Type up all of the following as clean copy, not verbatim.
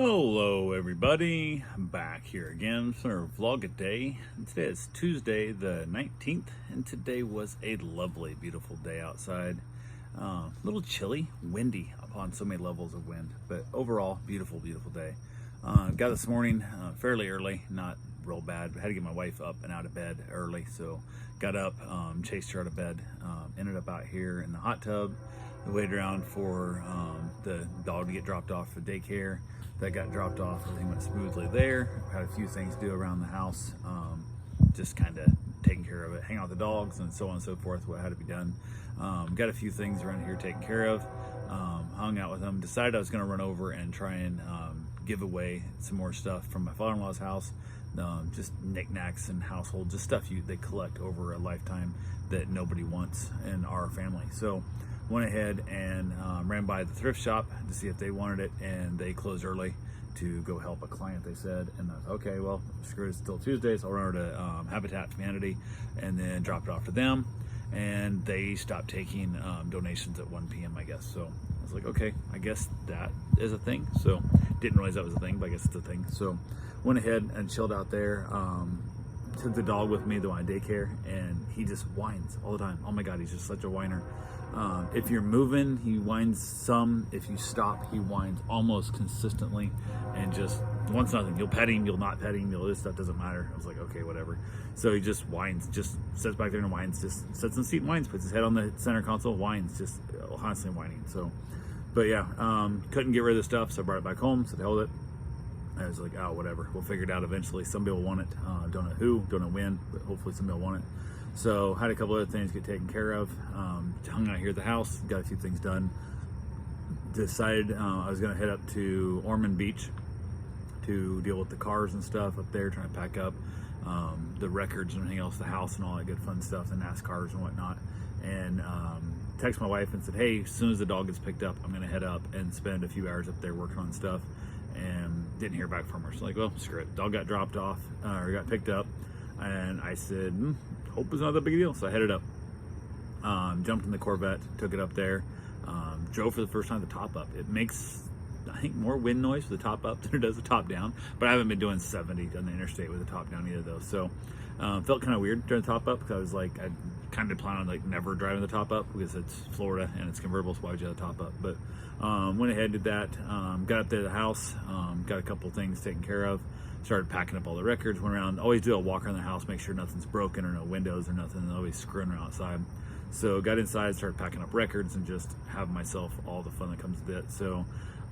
Hello everybody, I'm back here again for vlog a day. Today is Tuesday the 19th and today was a lovely beautiful day outside. A little chilly, windy upon so many levels of wind, but overall beautiful day. Got this morning fairly early, not real bad, but had to get my wife up and out of bed early, so got up, chased her out of bed, ended up out here in the hot tub. We waited around for the dog to get dropped off for daycare. That got dropped off, everything went smoothly there. Had a few things to do around the house, just kind of taking care of it, hang out with the dogs and so on and so forth, what had to be done. Got a few things around here taken care of, hung out with them, decided I was gonna run over and try and give away some more stuff from my father-in-law's house, just knickknacks and household, just stuff they collect over a lifetime that nobody wants in our family. So went ahead and ran by the thrift shop to see if they wanted it, and they closed early to go help a client, they said. And I was okay, well, screw it, it's still Tuesday, so I'll run over to Habitat for Humanity and then drop it off to them. And they stopped taking donations at 1 p.m. I guess. So I was like, okay, I guess that is a thing. So didn't realize that was a thing, but I guess it's a thing. So went ahead and chilled out there. Took the dog with me to my daycare, and he just whines all the time. Oh my God, he's just such a whiner. If you're moving, he whines some. If you stop, he whines almost consistently, and just wants nothing. You'll pet him, you'll not pet him, this stuff doesn't matter. I was like, okay, whatever. So he just whines, just sits back there and whines, just sits in the seat and whines, puts his head on the center console, whines, just constantly whining. So, but yeah, couldn't get rid of the stuff, so I brought it back home, so they held it. I was like, oh, whatever, we'll figure it out eventually. Somebody will want it. Don't know who, don't know when, but hopefully somebody will want it. So had a couple other things to get taken care of. Hung out here at the house, got a few things done. Decided I was gonna head up to Ormond Beach to deal with the cars and stuff up there, trying to pack up the records and everything else, the house and all that good fun stuff, the NASCARs and whatnot. And text my wife and said, hey, as soon as the dog gets picked up, I'm gonna head up and spend a few hours up there working on stuff. And didn't hear back from her. So like, well, screw it. Dog got dropped off or got picked up, and I said, hope it's not that big a deal. So I headed up, jumped in the Corvette, took it up there, drove for the first time the top up. It makes, I think, more wind noise for the top up than it does the top down, but I haven't been doing 70 on the interstate with the top down either though. So felt kind of weird during the top up, because I was like, I kind of plan on like never driving the top up because it's Florida and it's convertible, so why would you have the top up? But went ahead, did that, got up there to the house, got a couple things taken care of, started packing up all the records, went around, always do a walk around the house, make sure nothing's broken or no windows or nothing, and always screwing around outside. So got inside, started packing up records and just having myself all the fun that comes with it. So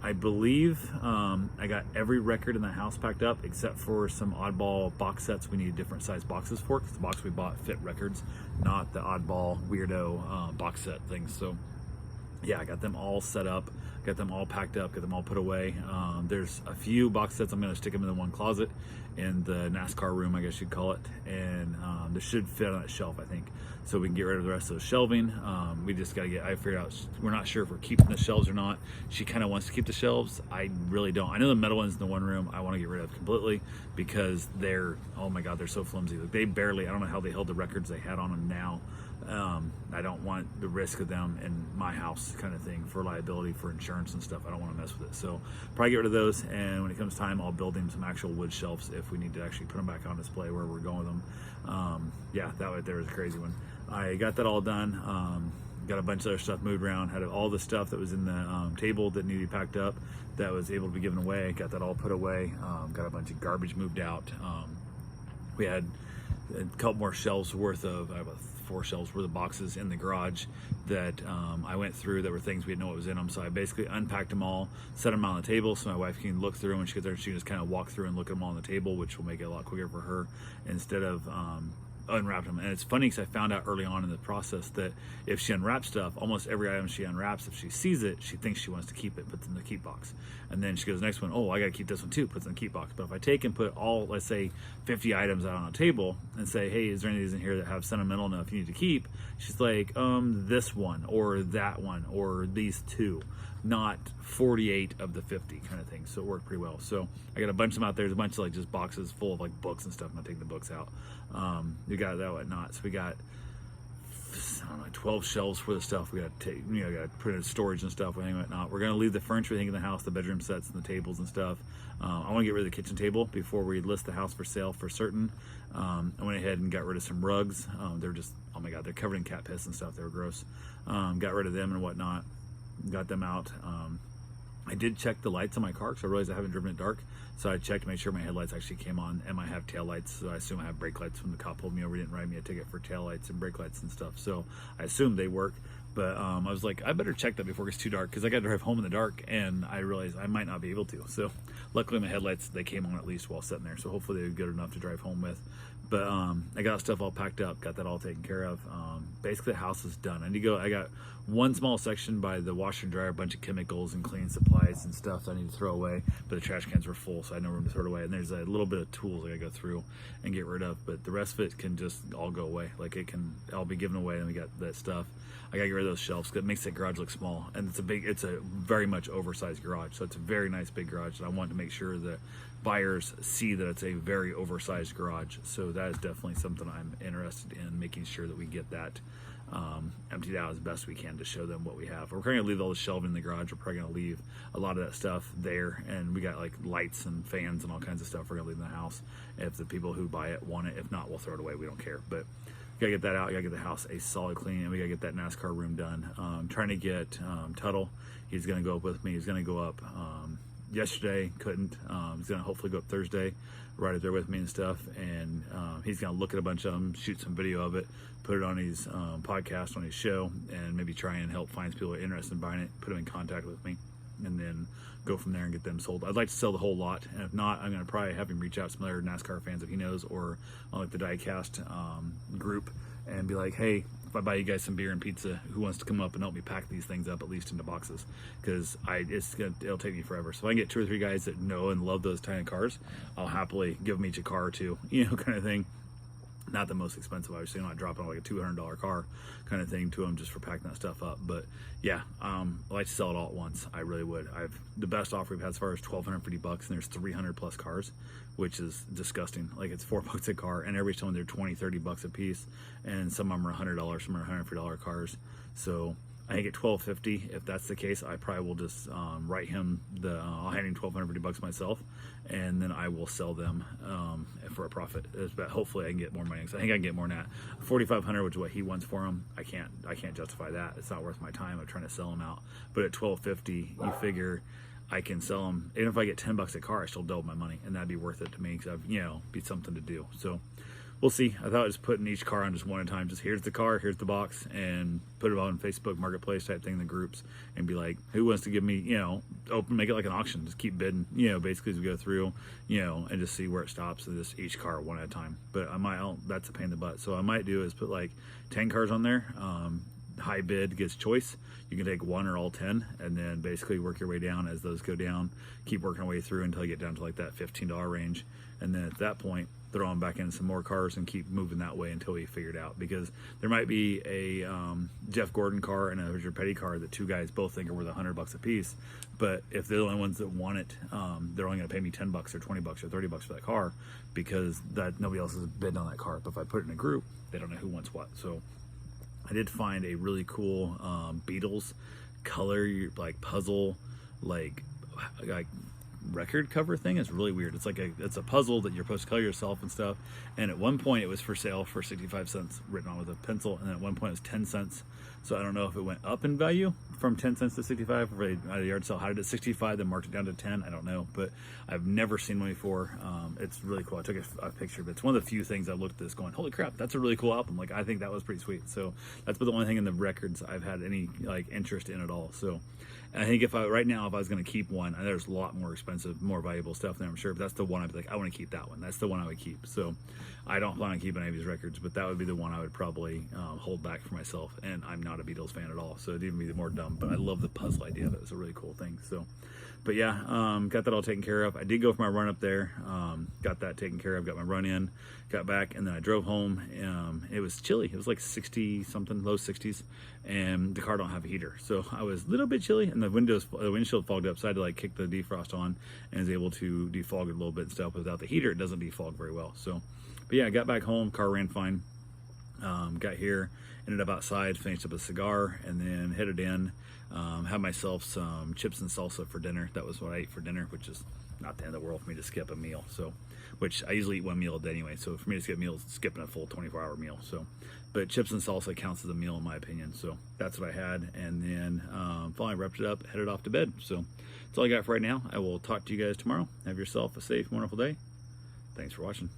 I believe I got every record in the house packed up except for some oddball box sets we needed different size boxes for, because the box we bought fit records, not the oddball weirdo box set things. So yeah, I got them all set up, got them all packed up, got them all put away. There's a few box sets, I'm gonna stick them in the one closet in the NASCAR room, I guess you'd call it. And they should fit on that shelf, I think. So we can get rid of the rest of the shelving. We just gotta I figured out, we're not sure if we're keeping the shelves or not. She kind of wants to keep the shelves. I really don't. I know the metal ones in the one room I want to get rid of completely, because they're, oh my God, they're so flimsy. Like, they barely, I don't know how they held the records they had on them now. I don't want the risk of them in my house kind of thing for liability, for insurance and stuff. I don't want to mess with it. So probably get rid of those, and when it comes time, I'll build him some actual wood shelves if we need to actually put them back on display where we're going with them. Yeah, that right there was a crazy one. I got that all done. Got a bunch of other stuff moved around, had all the stuff that was in the table that needed to be packed up that was able to be given away, got that all put away. Got a bunch of garbage moved out. We had a couple more shelves worth of, I have 4 shelves worth of boxes in the garage that I went through that were things we didn't know what was in them. So I basically unpacked them all, set them on the table so my wife can look through them. When she gets there, she can just kind of walk through and look at them all on the table, which will make it a lot quicker for her instead of unwrapped them. And it's funny because I found out early on in the process that if she unwraps stuff, almost every item she unwraps, if she sees it, she thinks she wants to keep it, puts it in the keep box. And then she goes, next one, oh, I gotta keep this one too, puts it in the keep box. But if I take and put all, let's say 50 items out on a table and say, hey, is there any of these in here that have sentimental enough you need to keep? She's like, this one or that one or these 2, not 48 of the 50 kind of thing. So it worked pretty well. So I got a bunch of them out there. There's a bunch of like just boxes full of like books and stuff. I'm not taking the books out. We got that, whatnot. So we got, I don't know, 12 shelves for the stuff we got to take, got to put in storage and stuff and whatnot. We're going to leave the furniture, I think, in the house, the bedroom sets and the tables and stuff. I want to get rid of the kitchen table before we list the house for sale for certain. I went ahead and got rid of some rugs. They're just, oh my God, they're covered in cat piss and stuff. They were gross. Got rid of them and whatnot. Got them out. I did check the lights on my car because I realized I haven't driven it dark. So I checked to make sure my headlights actually came on, and I have tail lights. So I assume I have brake lights when the cop pulled me over. He didn't write me a ticket for tail lights and brake lights and stuff. So I assume they work. But I was like, I better check that before it gets too dark because I got to drive home in the dark, and I realized I might not be able to. So luckily my headlights, they came on at least while sitting there. So hopefully they're good enough to drive home with. But I got stuff all packed up, got that all taken care of. Basically the house is done. I got one small section by the washer and dryer, a bunch of chemicals and cleaning supplies and stuff that I need to throw away, but the trash cans were full, so I had no room to throw it away. And there's a little bit of tools I gotta go through and get rid of, but the rest of it can just all go away. Like I'll be given away, and we got that stuff. I gotta get rid of those shelves because it makes that garage look small, and it's a very much oversized garage. So it's a very nice big garage, and I want to make sure that buyers see that it's a very oversized garage. So that is definitely something I'm interested in, making sure that we get that emptied out as best we can to show them what we have. We're going to leave all the shelving in the garage. We're probably going to leave a lot of that stuff there, and we got like lights and fans and all kinds of stuff we're going to leave in the house if the people who buy it want it. If not, we'll throw it away. We don't care. But gotta get that out. Gotta get the house a solid clean, and we gotta get that NASCAR room done. Trying to get Tuttle. He's gonna go up with me. He's gonna go up yesterday, couldn't. He's gonna hopefully go up Thursday, right up there with me and stuff. And he's gonna look at a bunch of them, shoot some video of it, put it on his podcast, on his show, and maybe try and help find people who are interested in buying it, put them in contact with me, and then go from there and get them sold. I'd like to sell the whole lot, and if not, I'm going to probably have him reach out to some other NASCAR fans that he knows, or on like the Diecast group, and be like, hey, if I buy you guys some beer and pizza, who wants to come up and help me pack these things up, at least into boxes? Because it'll take me forever. So if I can get 2 or 3 guys that know and love those tiny cars, I'll happily give them each a car or two, kind of thing. Not the most expensive, obviously. I'm not dropping like a $200 car kind of thing to them just for packing that stuff up. But yeah, I'd like to sell it all at once. I really would. The best offer we've had so far is $1,250, and there's 300 plus cars, which is disgusting. Like, it's $4 a car, and everybody's telling me they're $20-30 a piece, and some of them are $100, some are $150 cars. So I think at $1,250, if that's the case, I probably will just write him I'll hand him $1,250 myself, and then I will sell them for a profit. But hopefully I can get more money. So I think I can get more than that. $4,500, which is what he wants for them. I can't justify that. It's not worth my time of trying to sell them out. But at $1,250, you figure I can sell them. Even if I get $10 a car, I still double my money, and that'd be worth it to me because be something to do. So we'll see. I thought just putting each car on just one at a time. Just here's the car, here's the box, and put it on Facebook Marketplace type thing in the groups, and be like, who wants to give me, make it like an auction. Just keep bidding, basically as we go through, and just see where it stops, and just each car one at a time. But that's a pain in the butt. So what I might do is put like 10 cars on there. High bid gets choice. You can take 1 or all 10, and then basically work your way down as those go down. Keep working our way through until you get down to like that $15 range, and then at that point, throw them back in some more cars and keep moving that way until we figure it out. Because there might be a Jeff Gordon car and a Richard Petty car that 2 guys both think are worth $100 a piece, but if they're the only ones that want it, they're only going to pay me $10 or $20 or $30 for that car, because that nobody else has bid on that car. But if I put it in a group, they don't know who wants what. So I did find a really cool Beatles color, like puzzle, like record cover thing. Is really weird. It's a puzzle that you're supposed to color yourself and stuff. And at one point it was for sale for 65 cents, written on with a pencil, and at one point it was 10 cents. So I don't know if it went up in value from 10 cents to 65, or at a yard sale had it at 65, then marked it down to 10. I don't know, but I've never seen one before. It's really cool. I took a picture, but it's one of the few things I looked at this going, holy crap, that's a really cool album. Like, I think that was pretty sweet. So that's the only thing in the records I've had any like interest in at all. So I think if I was going to keep one, and there's a lot more expensive, more valuable stuff there, I'm sure, but that's the one I'd be like, I want to keep that one. That's the one I would keep. So I don't plan on keeping any of these records, but that would be the one I would probably hold back for myself. And I'm not a Beatles fan at all, so it'd even be more dumb, but I love the puzzle idea of it. It's a really cool thing. So, but yeah, got that all taken care of. I did go for my run up there, got that taken care of, got my run in, got back, and then I drove home. It was chilly. It was like 60 something, low 60s, and the car don't have a heater, so I was a little bit chilly, and the windshield fogged up, so I had to like kick the defrost on and was able to defog it a little bit and stuff. Without the heater, it doesn't defog very well. So, but yeah, I got back home, car ran fine. Got here, ended up outside, finished up a cigar, and then headed in. Had myself some chips and salsa for dinner. That was what I ate for dinner, which is not the end of the world for me to skip a meal. So, which I usually eat one meal a day anyway. So for me to skip meals, skipping a full 24-hour meal. So, but chips and salsa counts as a meal in my opinion. So that's what I had, and then finally wrapped it up, headed off to bed. So that's all I got for right now. I will talk to you guys tomorrow. Have yourself a safe, wonderful day. Thanks for watching.